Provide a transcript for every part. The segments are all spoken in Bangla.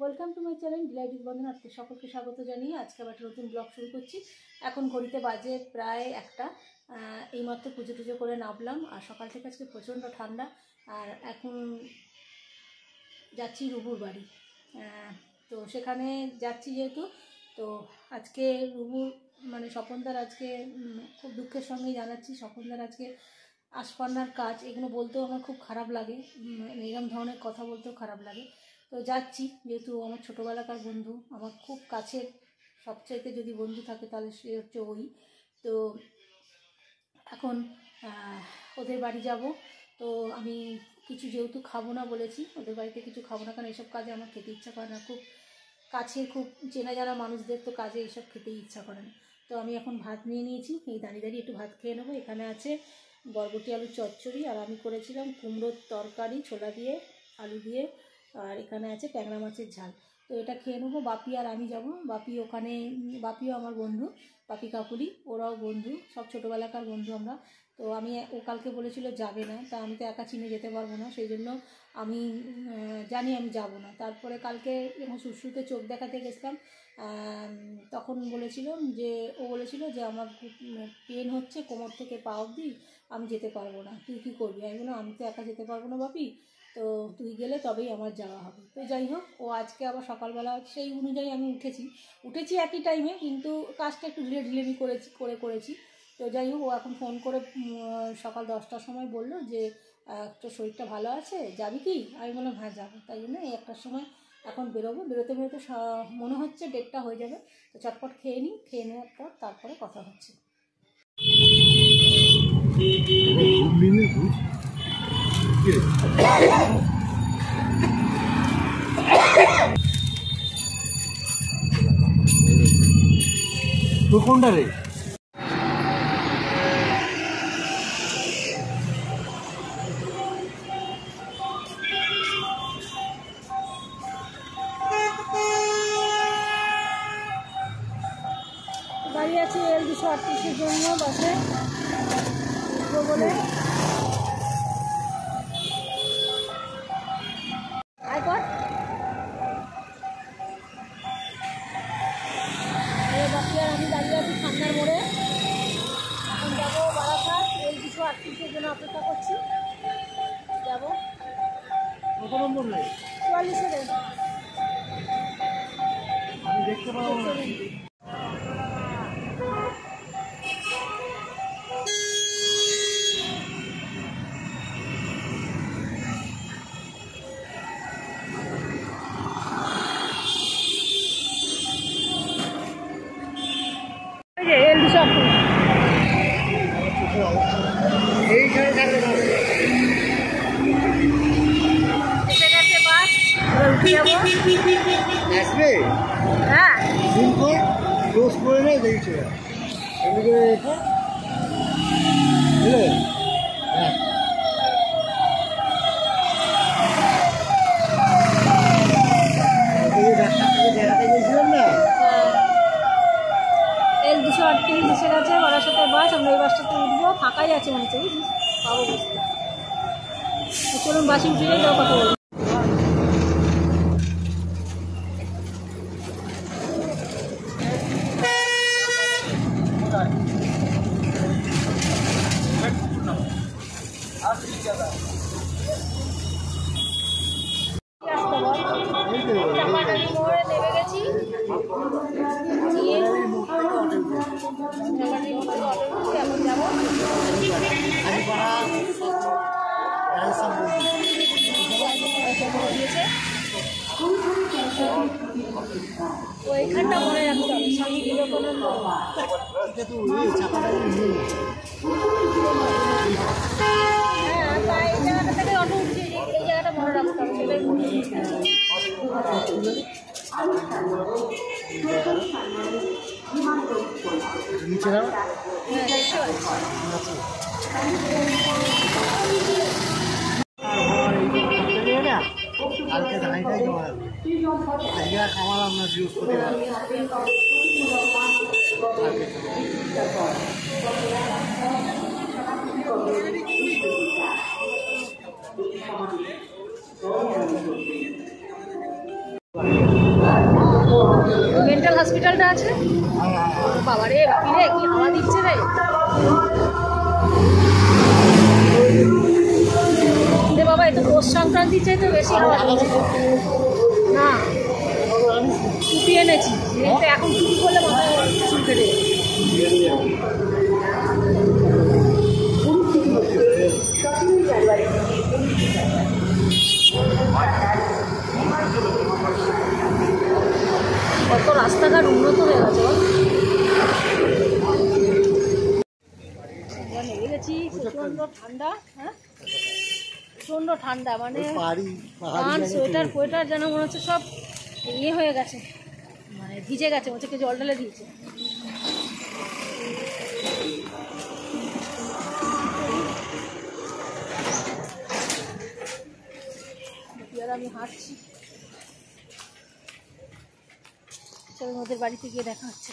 Welcome to my channel delight with Bandana. সকলকে স্বাগত জানিয়ে আজকে আবার নতুন ব্লগ শুরু করছি। এখন ঘড়িতে বাজে প্রায় 1টা। এইমাত্র পুজো টুজো করে নামলাম, আর সকাল থেকে আজকে প্রচণ্ড ঠান্ডা। আর এখন যাচ্ছি রুবুর বাড়ি। তো সেখানে যাচ্ছি যেহেতু, তো আজকে রুবুর মানে স্বপনদার আজকে খুব দুঃখের সঙ্গেই জানাচ্ছি, স্বপনদার আজকে আশপান্নার কাজ। এগুলো বলতেও আমার খুব খারাপ লাগে, এরকম ধরনের কথা বলতেও খারাপ লাগে। তো যাচ্ছি, যেহেতু আমার ছোটোবেলাকার বন্ধু, আমার খুব কাছের সবচাইতে যদি বন্ধু থাকে তাহলে সে হচ্ছে ওই। তো এখন ওদের বাড়ি যাব। তো আমি কিছু যেহেতু খাবো না বলেছি, ওদের বাড়িতে কিছু খাবো না, কারণ এসব কাজে আমার খেতে ইচ্ছা করে না। খুব কাছে, খুব চেনা জানা মানুষদের তো কাজে এইসব খেতেই ইচ্ছা করে না। তো আমি এখন ভাত নিয়ে নিয়েছি, এই দাঁড়িয়ে দাঁড়িয়ে একটু ভাত খেয়ে নেবো। এখানে আছে বরবটি আলুর চচ্চড়ি, আর আমি করেছিলাম কুমড়োর তরকারি ছোলা দিয়ে আলু দিয়ে, আর এখানে আছে ট্যাংরা মাছের ঝাল। তো এটা খেয়ে নেবো। বাপি আর আমি যাব। বাপি ওখানে, বাপিও আমার বন্ধু, বাপি কাকুলি ওরাও বন্ধু, সব ছোটোবেলাকার বন্ধু আমরা। তো ও কালকে বলেছিল যাবে না, তা আমি তো একা চিনে যেতে পারবো না, সেই জন্য আমি জানি আমি যাব না। তারপরে কালকে যখন সুশ্রুতে চোখ দেখাতে গেছিলাম, তখন বলেছিলাম যে, ও বলেছিল যে আমার খুব পেন হচ্ছে কোমর থেকে পা অবধি, আমি যেতে পারবো না, তুই কী করবি? আমি বললাম আমি তো একা যেতে পারবো না বাপি, তো তুই গেলে তবেই আমার যাওয়া হবে। তো যাই হোক, ও আজকে আবার সকালবেলা সেই অনুযায়ী আমি উঠেছি একই টাইমে, কিন্তু কাজটা একটু ঢিলেমি করেছি। তো যাই হোক, ও এখন ফোন করে সকাল 10টার সময় বললো যে তোর শরীরটা ভালো আছে, যাবি কি? আমি বললাম হ্যাঁ যাবো। তাই জন্য এই 1টার সময় এখন বেরোবো। বেরোতে মনে হচ্ছে 1:30 হয়ে যাবে। তো চটপট খেয়ে নিই, খেয়ে নেওয়ার পর তারপরে কথা হচ্ছে। তো কোনটা রে? দাঁড়িয়ে আছি এল 238-এর জন্য বাসে উঠবো বলে। বাকি আর আমি দাঁড়িয়ে আছি ঠান্ডার মোড়ে। এখন যাবো বারাসাত, এল 238-এর জন্য অপেক্ষা করছি। যাবো কত নম্বর লাইন? 44-এ। আমি দেখতে পাবো না। এল 238 এইখানে থাকবে না। এসে গেছে বাস, এবার উঠে যাবো। আসবে? হ্যাঁ, ফোন কর, ক্লোজ করে নেই দেখছি। এমনি করে রেখো। বুঝলে? হ্যাঁ। এই ডাক্তারটাকে দেখাতে গেছিলাম না? এল 238 এসে গেছে বারাসাতের বাস। আমরা এই বাসটাতে উঠবো, ফাঁকাই আছে মনে হচ্ছে, বুঝছিস? পাবো বুঝতে। চলুন বাসে উঠে যাই, কথা বলবো। মোড়ে নেমে গেছি, এখন যাবো। তো এইখানটা মনে রাখতে হবে, স্বামী বিবেকানন্দ। হ্যাঁ, তাই এই জায়গাটা থেকে অটো উঠছে, এই জায়গাটা মনে রাখতে হবে, সেটাই নিচে দাও। হ্যাঁ, দেখতে পাচ্ছি। কালকে ধানটাই জমা যাবে। আজকে খাওয়ালাম না বৃহস্পতিবার। মেন্টাল হসপিটালটা আছে। বাবা রে বাপি রে, কি হাওয়া দিচ্ছে রে। রে বাবা, এত পৌষ সংক্রান্তির চাইতে বেশি হাওয়া দিচ্ছে। না টুপি এনেছি, এখন টুপি করলে মাথায় চুল কেটে কত রাস্তাঘাট উন্নত হয়ে গেছে। লেগে গেছি, প্রচণ্ড ঠান্ডা। হ্যাঁ প্রচণ্ড ঠান্ডা, মানে সোয়েটার ফোয়েটার যেন মনে হচ্ছে সব ইয়ে হয়ে গেছে, মানে ভিজে গেছে, মনে হচ্ছে জল ঢেলে দিয়েছে। আর আমি হাঁটছি, চল ওদের বাড়িতে গিয়ে দেখা হচ্ছে।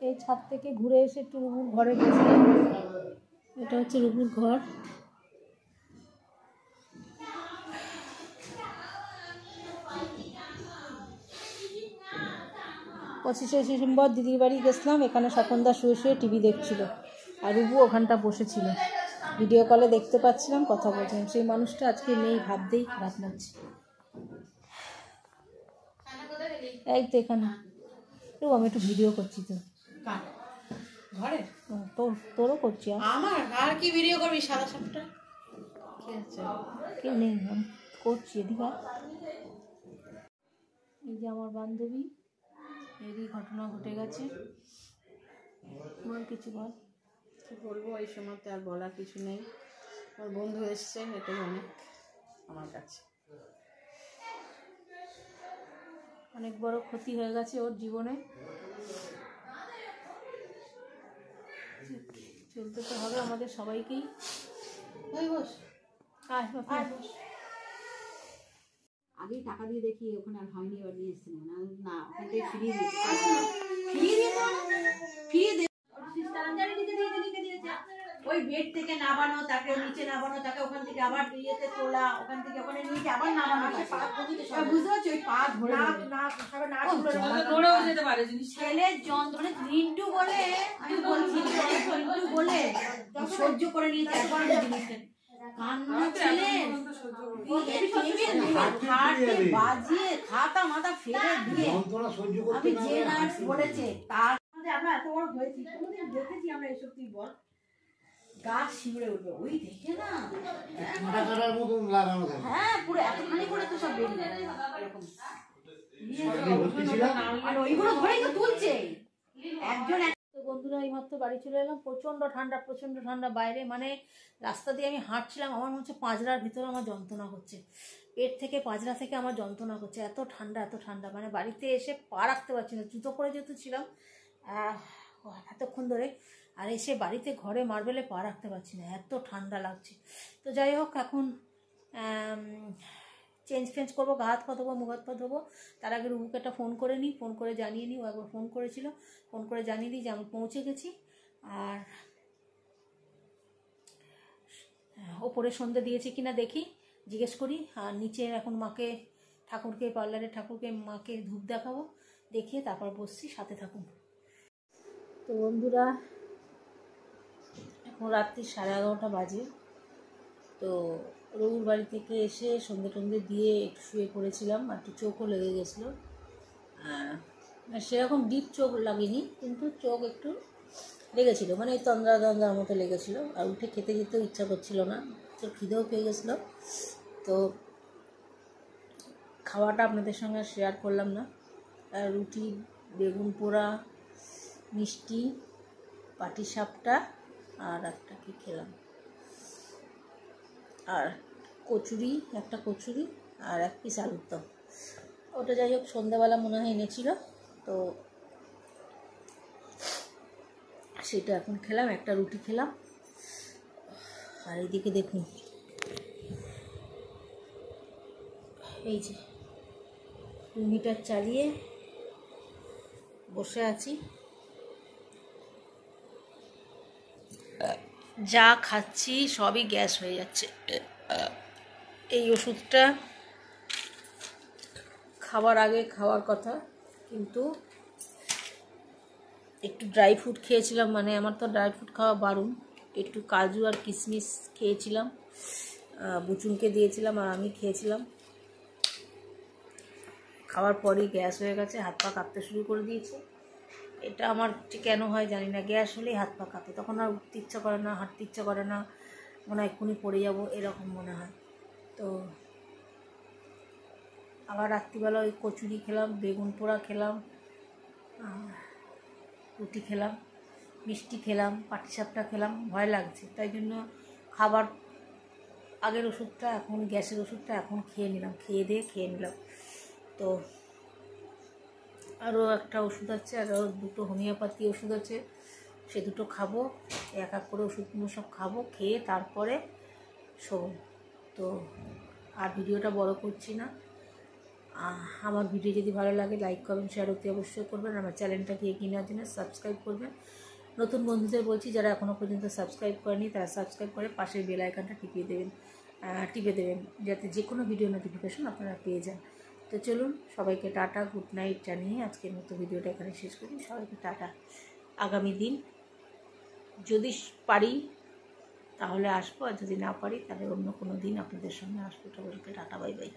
এই ছাদ থেকে ঘুরে এসে একটু রুবুর ঘরে গেছিলাম। এটা হচ্ছে রুবুর ঘর। 25শে ডিসেম্বর দিদির বাড়ি গেছিলাম, এখানে স্বপনদা শুয়ে শুয়ে টিভি দেখছিল আর রুবু ওখানটা বসেছিল, ভিডিও কলে দেখতে পাচ্ছিলাম, কথা বলছিলাম। সেই মানুষটা আজকে নেই, ভাবতেই খারাপ লাগছে। এই তো এখানে আমি একটু ভিডিও করছি। তো ঘরে তোরও করছি। আমার আর কি ভিডিও করবি, সাদা সাপটা কেউ নেই, আমি করছি। এদিকে এই যে আমার বান্ধবী, এরই ঘটনা ঘটে গেছে। বল কিছু, বল। কি বলবো, এই সময়তে আর বলার কিছু নেই। ওর বন্ধু এসছে, এটাই অনেক আমার কাছে। অনেক বড় ক্ষতি হয়ে গেছে ওর জীবনে। চলতে তো হবে আমাদের সবাইকেই। আগেই টাকা দিয়ে দেখি ওখানে আর হয়নি, এবার নিয়ে এসছি না, ওখান থেকে ফিরিয়ে দিয়ে ওই বেড থেকে নামানো, তাকে নিচে নামানো, তাকে ওখান থেকে আবার ইয়েতে তোলা, ওখান থেকে ওখানে নিয়ে আবার নামানো। বুঝতে পারছি, ওই পা ধরে যেতে পারে ছেলের যন্ত্র, মানে রিন্টু বলে, আমি বলছি রিন্টু বলে সহ্য করে নিয়েছে একবার জিনিসটা। কান্না ছেলে বাজিয়ে খাতা মাথা ফেলে দিয়ে আমি যে নার্স বলেছে তার আমরা এত বড় হয়েছি, কোনোদিন দেখেছি আমরা এসব? তুই বল, গাছ শিউরে উঠবে ওই দেখে না। হ্যাঁ পুরো এতখানি করে তো সব বেরিয়ে এরকম, আর ওইগুলো ধরেই তো তুলছে একজন। তো বন্ধুরা, এইমাত্র বাড়ি চলে এলাম। প্রচণ্ড ঠান্ডা বাইরে, মানে রাস্তা দিয়ে আমি হাঁটছিলাম, আমার মনে হচ্ছে পাঁজরার ভিতরে আমার যন্ত্রণা হচ্ছে, পেট থেকে পাঁজরা থেকে আমার যন্ত্রণা করছে, এত ঠান্ডা। মানে বাড়িতে এসে পা রাখতে পারছি না, জুতো পরে যেহেতু ছিলাম এতক্ষণ ধরে, আর এসে বাড়িতে ঘরে মার্বেলে পা রাখতে পারছি না, এত ঠান্ডা লাগছে। তো যাই হোক, এখন চেঞ্জ করবো, গা হাত পা ধোবো, মুখ হাত পা ধোবো। তার আগে রুবুকে একটা ফোন করে নিই, ফোন করে জানিয়ে নিই। ও একবার ফোন করেছিল, ফোন করে জানিয়ে দিই যে আমি পৌঁছে গেছি। আর ওপরে সন্ধে দিয়েছি কিনা দেখি, জিজ্ঞেস করি। আর নিচে এখন মাকে, ঠাকুরকে, পার্লারের ঠাকুরকে, মাকে ধূপ দেখাবো, দেখিয়ে তারপর বসছি, সাথে থাকুন। তো বন্ধুরা, এখন রাত্রি 11:30 বাজে। তো রবুর বাড়ি থেকে এসে সন্ধে টন্ধে দিয়ে একটু শুয়ে পড়েছিলাম, আর একটু চোখও লেগে গেছিলো। সেরকম ডিপ চোখ লাগেনি, কিন্তু চোখ একটু লেগেছিলো, মানে এই তন্দ্রার মতো লেগেছিলো। আর উঠে খেতে যেতেও ইচ্ছা করছিল না, তো খিদেও পেয়ে গেছিলো। তো খাওয়াটা আপনাদের সঙ্গে শেয়ার করলাম না। রুটি, বেগুন পোড়া, মিষ্টি, পাটিসাপটা আর একটা কি খেলাম, আর কচুরি, একটা কচুরি আর এক পিস আলুর দম। ওটা যাই হোক সন্ধ্যাবেলা মনে হয় এনেছিল, তো সেটা এখন খেলাম। একটা রুটি খেলাম। আর এইদিকে দেখুন, এই যে 2 মিটার চালিয়ে বসে আছি। যা খাচ্ছি সবই গ্যাস হয়ে যাচ্ছে। এই ওষুধটা খাবার আগে খাওয়ার কথা, কিন্তু একটু ড্রাই ফ্রুট খেয়েছিলাম, মানে আমার তো ড্রাই ফ্রুট খাওয়া বারণ। একটু কাজু আর কিশমিশ খেয়েছিলাম, বুচুনকে দিয়েছিলাম আর আমি খেয়েছিলাম। খাওয়ার পরেই গ্যাস হয়ে গেছে, হাত পা কাঁপতে শুরু করে দিয়েছে। এটা আমার কেন হয় জানি না, গ্যাস হলেই হাত পা কাঁপে, তখন আর উঠতে ইচ্ছা করে না, হাঁটতে ইচ্ছা করে না, মনে হয় এক্ষুনি পড়ে যাব এরকম মনে হয়। তো আবার রাত্রিবেলা ওই কচুরি খেলাম, বেগুন পোড়া খেলাম, রুটি খেলাম, মিষ্টি খেলাম, পাটিসাপটা খেলাম। ভয় লাগছে, তাই জন্য খাবার আগের ওষুধটা, এখন গ্যাসের ওষুধটা এখন খেয়ে নিলাম। তো আরও একটা ওষুধ আছে, আরও 2টো হোমিওপ্যাথি ওষুধ আছে, সে 2টো খাবো। এক এক করে ওষুধগুলো সব খাবো, খেয়ে তারপরে শোবো। তো আর ভিডিওটা বড় করছি না। আমার ভিডিও যদি ভালো লাগে লাইক কমেন্ট শেয়ার অতি অবশ্যই করবেন। আমার চ্যানেলটাকে এগিয়ে নেওয়ার জন্য সাবস্ক্রাইব করবেন। নতুন বন্ধুদের বলছি, যারা এখনও পর্যন্ত সাবস্ক্রাইব করেনি তারা সাবস্ক্রাইব করে পাশের বেল আইকনটা টিপে দেবেন, যাতে যে কোনো ভিডিও নোটিফিকেশন আপনারা পেয়ে যান। তো চলুন, সবাইকে টাটা, গুড নাইট জানিয়ে আজকের মতো ভিডিওটা এখানে শেষ করি। সবাইকে টাটা। আগামী দিন যদি পারি তাহলে আসবো, আর যদি না পারি তাহলে অন্য কোনো দিন আপনাদের সঙ্গে আসবো। সবাইকে টাটা, বাই বাই।